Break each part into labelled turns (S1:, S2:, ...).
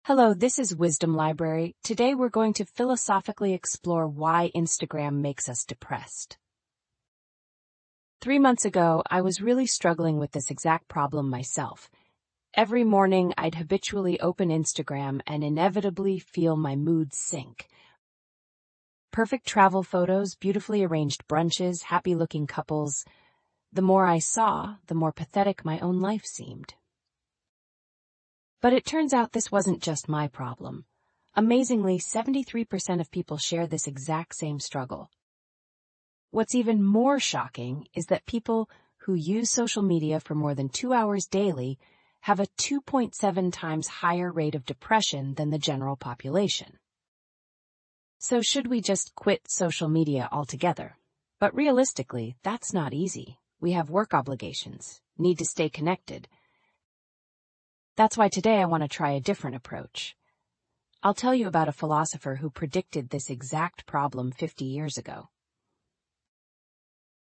S1: Hello, this is Wisdom Library. Today we're going to philosophically explore why Instagram makes us depressed. 3 months ago, I was really struggling with this exact problem myself. Every morning, I'd habitually open Instagram and inevitably feel my mood sink. Perfect travel photos, beautifully arranged brunches, happy-looking couples. The more I saw, the more pathetic my own life seemed. But it turns out this wasn't just my problem. Amazingly, 73% of people share this exact same struggle. What's even more shocking is that people who use social media for more than 2 hours daily have a 2.7 times higher rate of depression than the general population. So should we just quit social media altogether? But realistically, that's not easy. We have work obligations, need to stay connected. That's why today I want to try a different approach. I'll tell you about a philosopher who predicted this exact problem 50 years ago.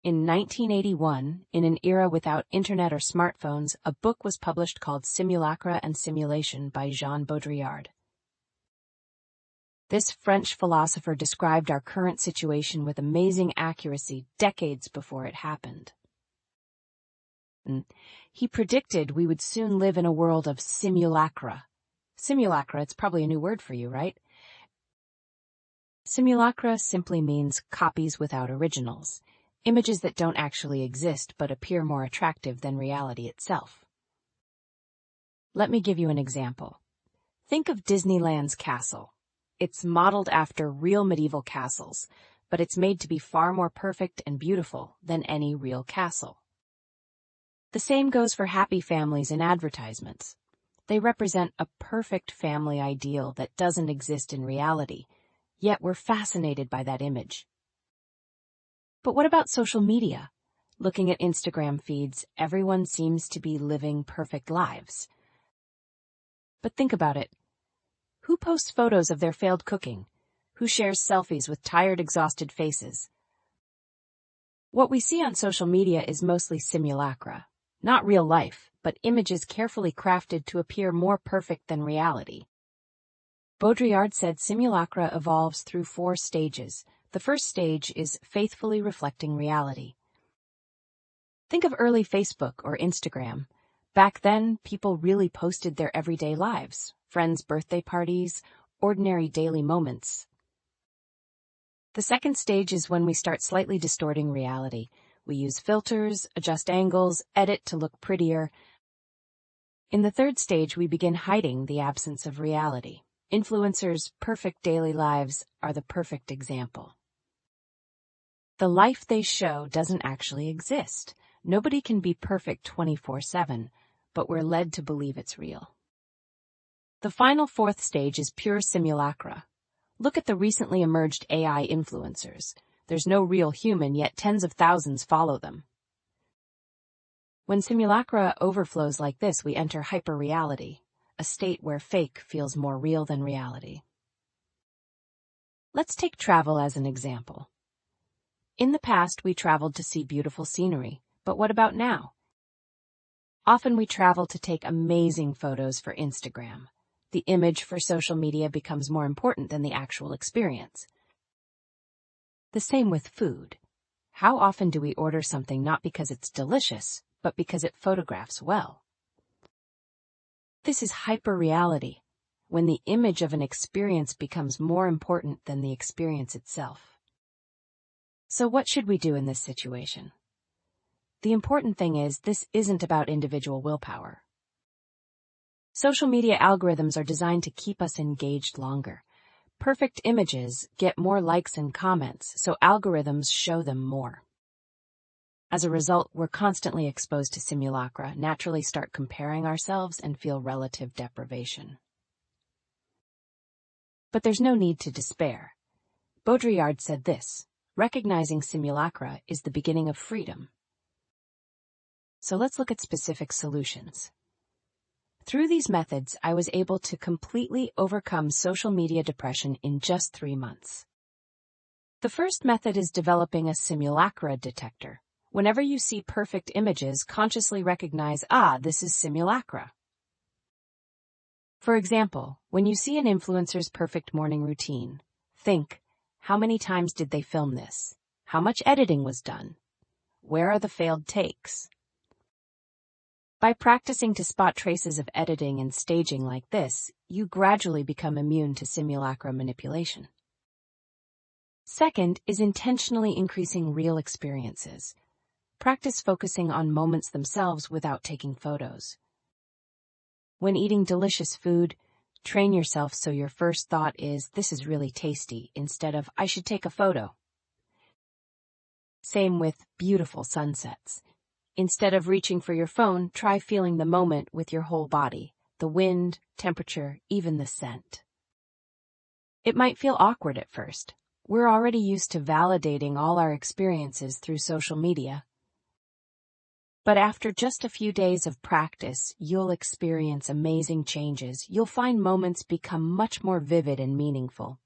S1: In 1981, in an era without internet or smartphones, a book was published called Simulacra and Simulation by Jean Baudrillard. This French philosopher described our current situation with amazing accuracy decades before it happened. He predicted we would soon live in a world of simulacra. Simulacra, it's probably a new word for you, right? Simulacra simply means copies without originals, images that don't actually exist but appear more attractive than reality itself. Let me give you an example. Think of Disneyland's castle. It's modeled after real medieval castles, but it's made to be far more perfect and beautiful than any real castle. The same goes for happy families in advertisements. They represent a perfect family ideal that doesn't exist in reality, yet we're fascinated by that image. But what about social media? Looking at Instagram feeds, everyone seems to be living perfect lives. But think about it. Who posts photos of their failed cooking? Who shares selfies with tired, exhausted faces? What we see on social media is mostly simulacra. Not real life, but images carefully crafted to appear more perfect than reality. Baudrillard said simulacra evolves through 4 stages. The first stage is faithfully reflecting reality. Think of early Facebook or Instagram. Back then, people really posted their everyday lives, friends' birthday parties, ordinary daily moments. The second stage is when we start slightly distorting reality. We use filters, adjust angles, edit to look prettier. In the third stage, we begin hiding the absence of reality. Influencers' perfect daily lives are the perfect example. The life they show doesn't actually exist. Nobody can be perfect 24/7, but we're led to believe it's real. The final fourth stage is pure simulacra. Look at the recently emerged AI influencers. There's no real human, yet tens of thousands follow them. When simulacra overflows like this, we enter hyperreality, a state where fake feels more real than reality. Let's take travel as an example. In the past, we traveled to see beautiful scenery, but what about now? Often we travel to take amazing photos for Instagram. The image for social media becomes more important than the actual experience. The same with food. How often do we order something not because it's delicious, but because it photographs well? This is hyperreality, when the image of an experience becomes more important than the experience itself. So what should we do in this situation? The important thing is, this isn't about individual willpower. Social media algorithms are designed to keep us engaged longer. Perfect images get more likes and comments, so algorithms show them more. As a result, we're constantly exposed to simulacra, naturally start comparing ourselves, and feel relative deprivation. But there's no need to despair. Baudrillard said this: recognizing simulacra is the beginning of freedom. So let's look at specific solutions. Through these methods, I was able to completely overcome social media depression in just 3 months. The first method is developing a simulacra detector. Whenever you see perfect images, consciously recognize, this is simulacra. For example, when you see an influencer's perfect morning routine, think, how many times did they film this? How much editing was done? Where are the failed takes? By practicing to spot traces of editing and staging like this, you gradually become immune to simulacra manipulation. Second is intentionally increasing real experiences. Practice focusing on moments themselves without taking photos. When eating delicious food, train yourself so your first thought is, this is really tasty, instead of, I should take a photo. Same with beautiful sunsets. Instead of reaching for your phone, try feeling the moment with your whole body, the wind, temperature, even the scent. It might feel awkward at first. We're already used to validating all our experiences through social media. But after just a few days of practice, you'll experience amazing changes. You'll find moments become much more vivid and meaningful.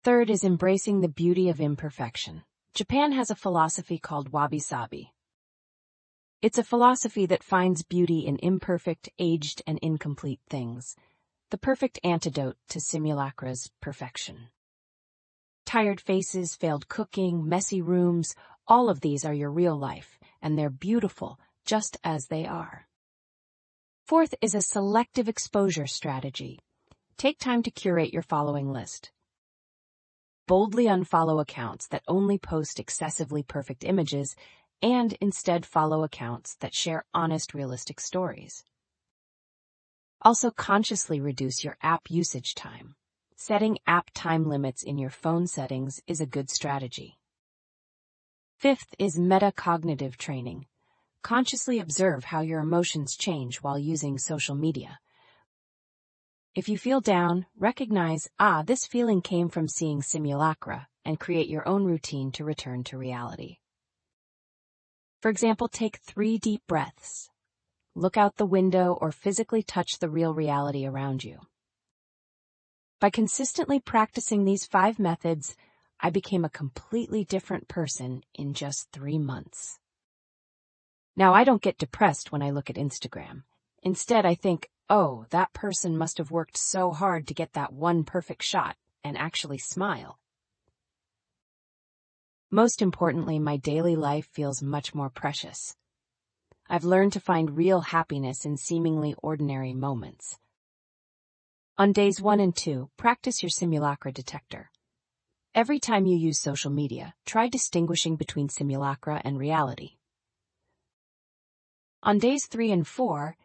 S1: Third is embracing the beauty of imperfection. Japan has a philosophy called wabi-sabi. It's a philosophy that finds beauty in imperfect, aged, and incomplete things, the perfect antidote to simulacra's perfection. Tired faces, failed cooking, messy rooms, all of these are your real life, and they're beautiful just as they are. Fourth is a selective exposure strategy. Take time to curate your following list. Boldly unfollow accounts that only post excessively perfect images and instead follow accounts that share honest, realistic stories. Also, consciously reduce your app usage time. Setting app time limits in your phone settings is a good strategy. Fifth is metacognitive training. Consciously observe how your emotions change while using social media. If you feel down, recognize, this feeling came from seeing simulacra, and create your own routine to return to reality. For example, take 3 deep breaths. Look out the window or physically touch the real reality around you. By consistently practicing these 5 methods, I became a completely different person in just 3 months. Now I don't get depressed when I look at Instagram. Instead, I think, that person must have worked so hard to get that one perfect shot, and actually smile. Most importantly, my daily life feels much more precious. I've learned to find real happiness in seemingly ordinary moments. On days 1 and 2, practice your simulacra detector. Every time you use social media, try distinguishing between simulacra and reality. On days 3 and 4,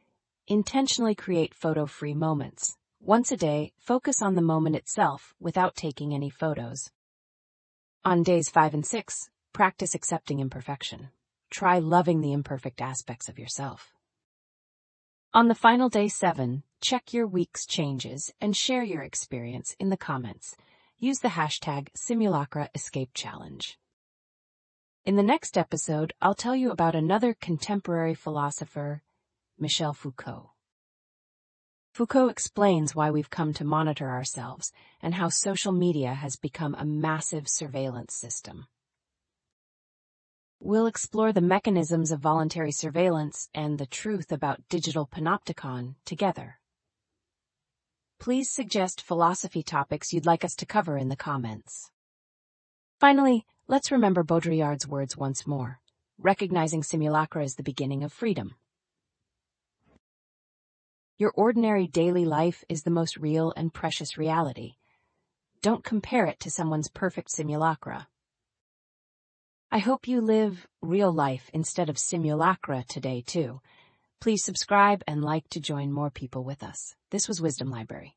S1: intentionally create photo-free moments. Once a day, focus on the moment itself without taking any photos. On days 5 and 6, practice accepting imperfection. Try loving the imperfect aspects of yourself. On the final day 7, check your week's changes and share your experience in the comments. Use the hashtag #SimulacraEscapeChallenge. In the next episode, I'll tell you about another contemporary philosopher, Michel Foucault. Foucault explains why we've come to monitor ourselves and how social media has become a massive surveillance system. We'll explore the mechanisms of voluntary surveillance and the truth about digital panopticon together. Please suggest philosophy topics you'd like us to cover in the comments. Finally, let's remember Baudrillard's words once more. Recognizing simulacra is the beginning of freedom. Your ordinary daily life is the most real and precious reality. Don't compare it to someone's perfect simulacra. I hope you live real life instead of simulacra today, too. Please subscribe and like to join more people with us. This was Wisdom Library.